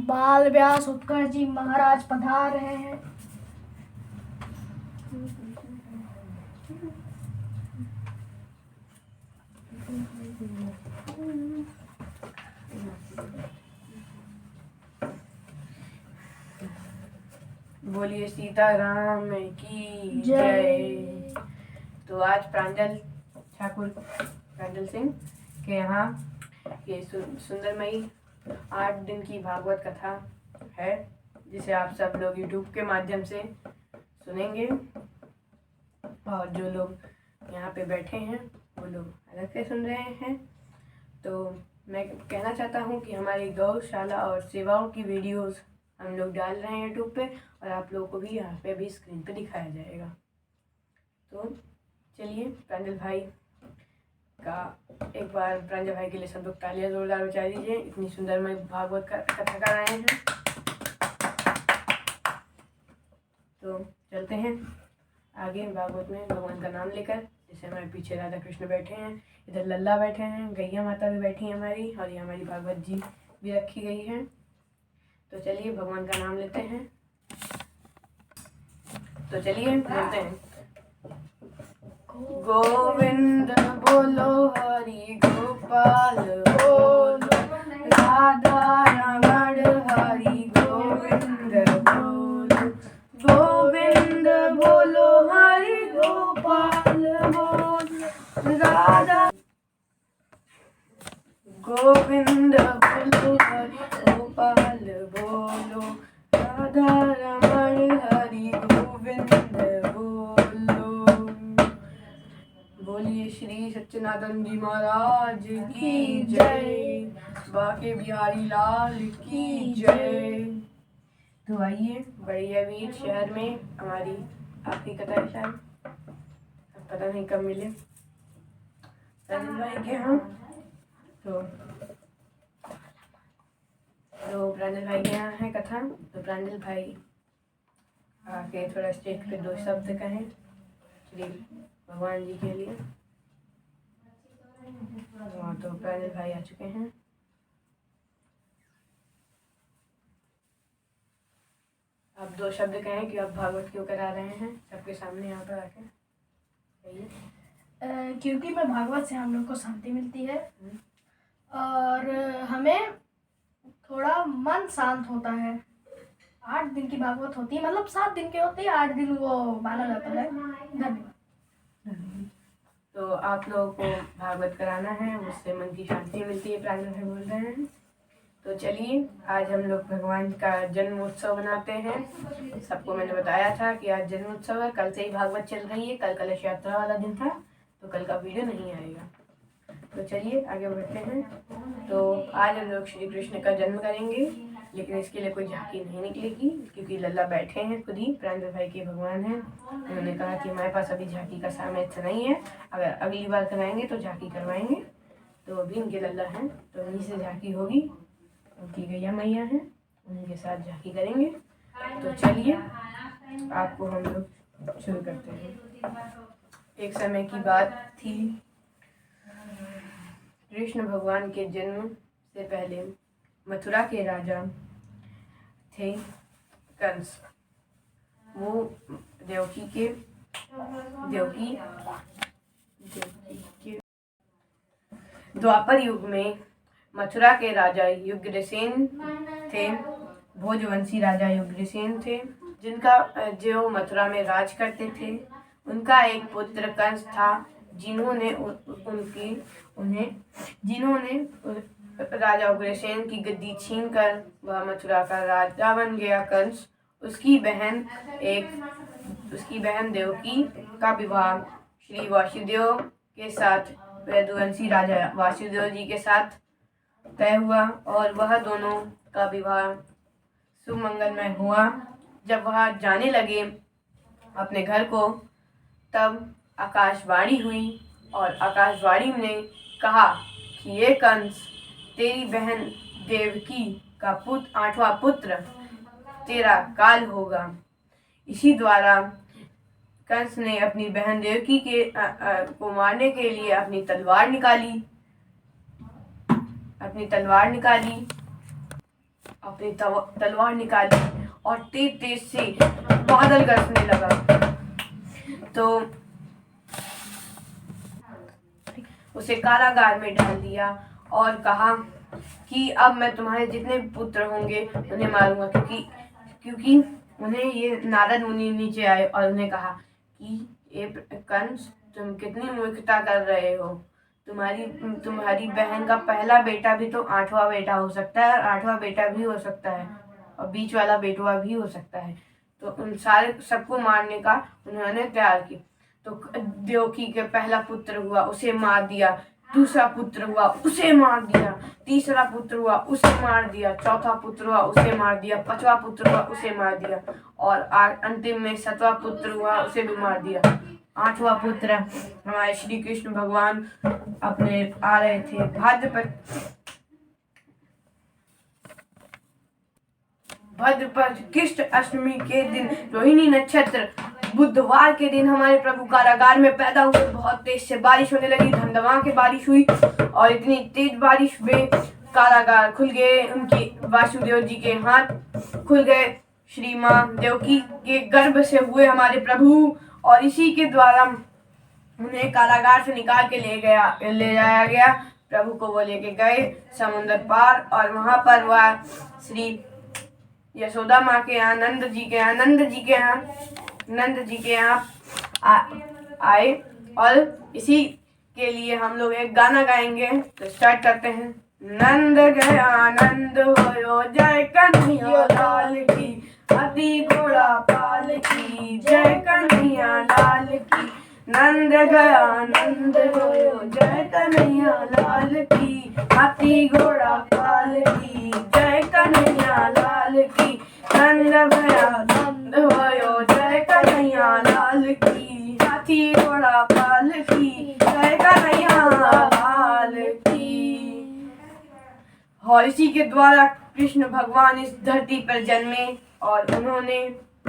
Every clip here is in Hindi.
बाल व्यास उत्कर्ष जी महाराज पधार रहे हैं। बोलिए सीताराम की जय। तो आज प्रांजल सिंह के यहाँ ये सुंदरमयी 8 दिन की भागवत कथा है, जिसे आप सब लोग YouTube के माध्यम से सुनेंगे। और जो लोग यहाँ पे बैठे हैं वो लोग अलग से सुन रहे हैं। तो मैं कहना चाहता हूँ कि हमारी गौशाला और सेवाओं की वीडियोस हम लोग डाल रहे हैं YouTube पे, और आप लोगों को भी यहाँ पे भी स्क्रीन पे दिखाया जाएगा। तो चलिए प्रांजल भाई का एक बार प्रांजल भाई के लिए सब लोग तालियां जोरदार बजा दीजिए। इतनी सुंदरमय भागवत का कथा कर रहे हैं। तो चलते हैं आगे भागवत में भगवान का नाम लेकर। जैसे हमारे पीछे राधा कृष्ण बैठे हैं, इधर लल्ला बैठे हैं, गैया माता भी बैठी है हमारी, और ये हमारी भागवत जी भी रखी गई है। तो चलिए भगवान का नाम लेते हैं। तो चलिए बोलते हैं, गोविंद बोलो हरि गोपाल बोलो, राधा रमण हरि गोविंद बोलो, गोविंद बोलो हरि गोपाल बोलो, राधा गोविंद बोलो हरि गोपाल बोलो, राधा रमण हरि गोविंद बोलो। बोलिए श्री सच्चिदानंद जी महाराज की जय, बाके बिहारी लाल की जय। तो आइए बड़िया वीर शहर में हमारी आपकी कथा है, शायद अब पता नहीं कब मिले प्रांजल भाई के यहाँ। तो प्रांजल भाई के यहाँ है कथा। तो प्रांजल भाई आके थोड़ा स्टेज पे 2 शब्द कहें श्री भगवान जी के लिए। तो प्रांजल भाई आ चुके हैं। आप 2 शब्द कहें कि आप भागवत क्यों करा रहे हैं सबके सामने यहाँ पर आके। क्योंकि मैं भागवत से हम लोग को शांति मिलती है और हमें थोड़ा मन शांत होता है। 8 दिन की भागवत होती है, मतलब 7 दिन की होती है, 8 दिन वो माना जाता है। धन्यवाद। तो आप लोगों को भागवत कराना है, उससे मन की शांति मिलती है, प्रांजल भाई बोल रहे हैं। तो चलिए आज हम लोग भगवान का जन्म उत्सव मनाते हैं। सबको मैंने बताया था कि आज जन्म उत्सव है, कल से ही भागवत चल रही है। कल कलश यात्रा वाला दिन था, तो कल का वीडियो नहीं आएगा। तो चलिए आगे बढ़ते हैं। तो आज हम लोग श्री कृष्ण का जन्म करेंगे, लेकिन इसके लिए कोई झांकी नहीं निकलेगी, क्योंकि लल्ला बैठे हैं खुद ही, प्रांजल भाई के भगवान हैं। उन्होंने कहा कि हमारे पास अभी झांकी का सामर्थ्य नहीं है, अगर अगली बार कराएंगे तो झांकी करवाएंगे। तो अभी इनके लल्ला हैं, तो उन्हीं से झांकी होगी। उनकी गैया मैया हैं, उनके साथ झांकी करेंगे। तो चलिए आपको हम लोग शुरू करते हैं। एक समय की बात थी, कृष्ण भगवान के जन्म से पहले मथुरा के राजा थे कंस। वो देवकी के द्वापर युग में मथुरा के राजा युग्रसेन थे, भोजवंशी राजा युग्रसेन थे, जो मथुरा में राज करते थे। उनका एक पुत्र कंस था, जिन्होंने राजा उग्रसेन की गद्दी छीनकर वह मथुरा का राजा बन गया। कंस उसकी बहन देवकी का विवाह श्री वासुदेव के साथ, यदुवंशी राजा वासुदेव जी के साथ तय हुआ, और वह दोनों का विवाह सुमंगलमय हुआ। जब वह जाने लगे अपने घर को, तब आकाशवाणी हुई, और आकाशवाणी ने कहा कि ये कंस, तेरी बहन देवकी का 8वां पुत्र तेरा काल होगा। इसी द्वारा कंस ने अपनी बहन देवकी को मारने के लिए अपनी तलवार निकाली अपनी तलवार निकाली और तेज तेज से बादल गरजने लगा। तो उसे कारागार में डाल दिया और कहा कि अब मैं तुम्हारे जितने भी पुत्र होंगे उन्हें मारूंगा, क्योंकि उन्हें ये नारद मुनि नीचे आए और उन्हें कहा कि ये कंस, तुम कितनी मूर्खता कर रहे हो। तुम्हारी बहन का पहला बेटा भी तो 8वां बेटा हो सकता है और 8वां बेटा भी हो सकता है और बीच वाला बेटवा भी हो सकता है। तो उन सबको मारने का उन्होंने तैयार की। तो देवकी के पहला पुत्र हुआ, उसे मार दिया। दूसरा पुत्र हुआ, उसे मार दिया। तीसरा पुत्र हुआ, उसे मार दिया। चौथा पुत्र हुआ, उसे मार दिया। 5वां पुत्र हुआ, उसे मार दिया। और अंतिम में 7वां पुत्र हुआ, उसे भी मार दिया। 8वां पुत्र हमारे श्री कृष्ण भगवान अपने आ रहे थे भाद्रपद कृष्ण अष्टमी के दिन रोहिणी नक्षत्र बुधवार के दिन हमारे प्रभु कारागार में पैदा हुए। बहुत तेज से बारिश होने लगी, धमधमा के बारिश हुई और इतनी तेज बारिश में कारागार खुल गए। उनके वासुदेव जी के हाथ खुल गए। श्री माँ देवकी के गर्भ से हुए हमारे प्रभु और इसी के द्वारा उन्हें कारागार से निकाल के ले जाया गया। प्रभु को वो लेके गए समुद्र पार और वहां पर वह श्री यशोदा माँ के यहाँ नंद जी के यहाँ आए। और इसी के लिए हम लोग एक गाना गाएंगे। तो स्टार्ट करते हैं। नंद गया नंद होयो, जय कन्हैया लाल की, हाथी घोड़ा पाल की, जय कन्हैया लाल की। नंद गया नंद होयो, जय कन्हैया लाल की, हाथी घोड़ा पाल की, जय कन्हैया लाल की। नंद गया नंद होयो, जय कन्हैया लाल की, हाथी घोड़ा पाल की, जय कन्हैया लाल की। और इसी के द्वारा कृष्ण भगवान इस धरती पर जन्मे और उन्होंने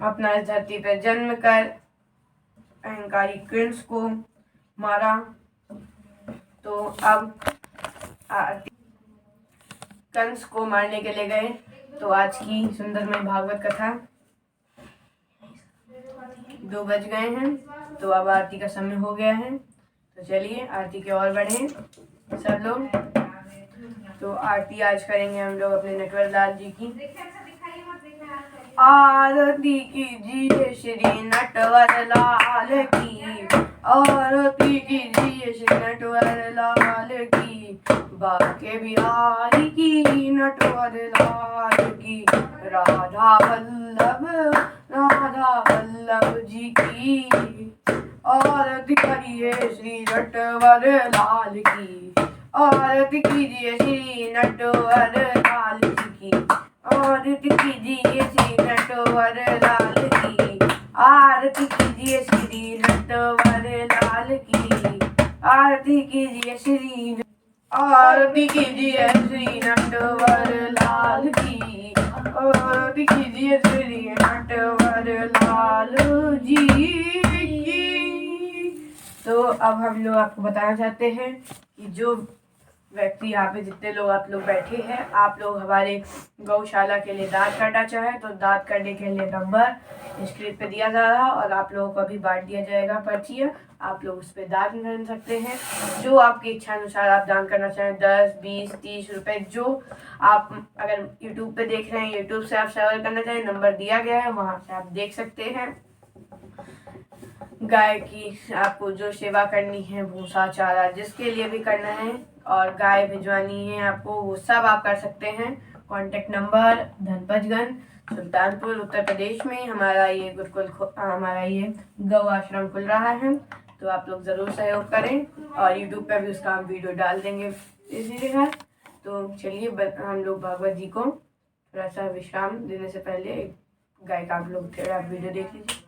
अपना इस धरती पर जन्म कर अहंकारी कंस को मारा। तो अब कंस को मारने के लिए गए। तो आज की सुंदरमय भागवत कथा 2 बज गए हैं। तो अब आरती का समय हो गया है। तो चलिए आरती की ओर बढ़ें सब लोग। तो आरती आज करेंगे हम लोग अपने नटवर लाल जी की। आरती कीजिए श्री नटवर लाल की, आरती कीजिए श्री नटवर लाल की, बाके बिहारी की नटवर लाल की, राधा वल्लभ जी की। आरती करिए श्री नटवर लाल की, आरती कीजिए श्री नटवर लाल जी की, आरती कीजिए श्री नटवर लाल की, आरती कीजिए श्री नटवर लाल की, आरती कीजिए श्री नटवर लाल की, आरती कीजिए श्री नटवर लाल जी की। तो अब हम लोग आपको बताना चाहते हैं कि जो व्यक्ति यहाँ पे जितने लोग आप लोग बैठे हैं, आप लोग हमारे गौशाला के लिए दान करना चाहें तो दान करने के लिए नंबर स्क्रीन पे दिया जा रहा है और आप लोगों को अभी बांट दिया जाएगा पर्ची है। आप लोग उस पर दान कर सकते हैं। जो आपकी इच्छा अनुसार आप दान करना चाहें, 10, 20, 30 रुपए, जो आप अगर यूट्यूब पे देख रहे हैं, यूट्यूब से आप सेवा करना चाहें, नंबर दिया गया है, वहाँ से आप देख सकते हैं। गाय की आपको जो सेवा करनी है, भूसा चारा जिसके लिए भी करना है और गाय भिजवानी है आपको, वो सब आप कर सकते हैं। कॉन्टेक्ट नंबर धनपतगंज सुल्तानपुर उत्तर प्रदेश में हमारा ये हमारा ये गौ आश्रम खुल रहा है। तो आप लोग ज़रूर सहयोग करें और यूट्यूब पर भी उसका हम वीडियो डाल देंगे इसी जगह। तो चलिए हम लोग भागवत जी को थोड़ा सा विश्राम देने से पहले गाय का आप लोग थोड़ा वीडियो देख लीजिए,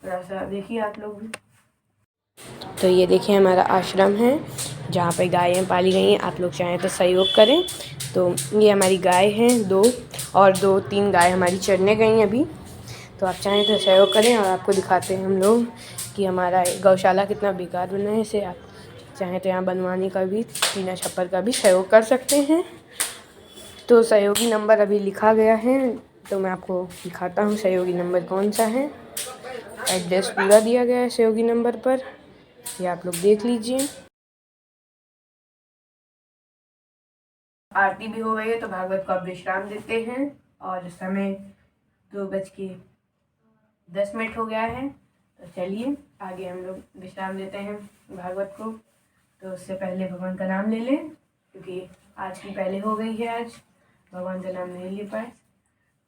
थोड़ा सा देखिए आप लोग भी। तो ये देखिए हमारा आश्रम है जहाँ पे गायें पाली गई हैं। आप लोग चाहें तो सहयोग करें। तो ये हमारी गाय हैं 2 और 2-3 गाय हमारी चरने गई हैं अभी। तो आप चाहें तो सहयोग करें और आपको दिखाते हैं हम लोग कि हमारा गौशाला कितना बेकार बना है। इसे आप चाहें तो यहाँ बनवाने का भी, टीना छप्पर का भी सहयोग कर सकते हैं। तो सहयोगी नंबर अभी लिखा गया है, तो मैं आपको दिखाता हूँ सहयोगी नंबर कौन सा है। एड्रेस पूरा दिया गया है सहयोगी नंबर पर, ये आप लोग देख लीजिए। आरती भी हो गई है, तो भागवत को अब विश्राम देते हैं और समय 2:10 हो गया है। तो चलिए आगे हम लोग विश्राम देते हैं भागवत को। तो उससे पहले भगवान का नाम ले लें, क्योंकि आरती पहले हो गई है, आज भगवान का नाम नहीं ले पाए।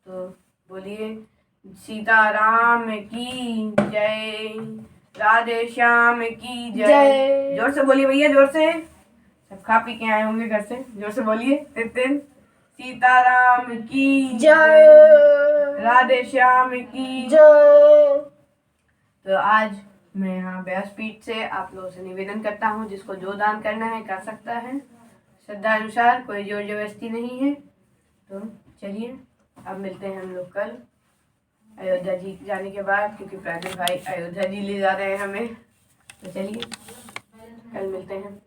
तो बोलिए सीताराम की जय, राधे श्याम की जय। जोर से बोलिए भैया, जोर से। सब खा पी के आए होंगे घर से, जोर से बोलिए। तिन सीताराम की जय, राधे श्याम की जय। तो आज मैं यहाँ व्यासपीठ से आप लोगों से निवेदन करता हूँ, जिसको जो दान करना है कर सकता है, श्रद्धा अनुसार, कोई जोर जबरदस्ती नहीं है। तो चलिए अब मिलते हैं हम लोग कल अयोध्या जी जाने के बाद, क्योंकि प्रांजल भाई अयोध्या जी ले जा रहे हैं हमें। तो चलिए कल मिलते हैं।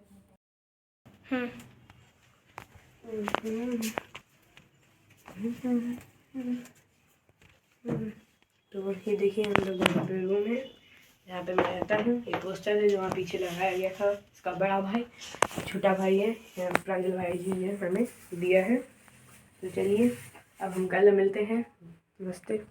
तो ये देखिए हम लोग यहाँ पे रूम है, यहाँ पे मैं रहता हूँ। ये पोस्टर है जो वहाँ पीछे लगाया गया था, इसका बड़ा भाई छोटा भाई है, यहाँ प्रांजल भाई जी ने हमें दिया है। तो चलिए अब हम कल मिलते हैं। नमस्ते।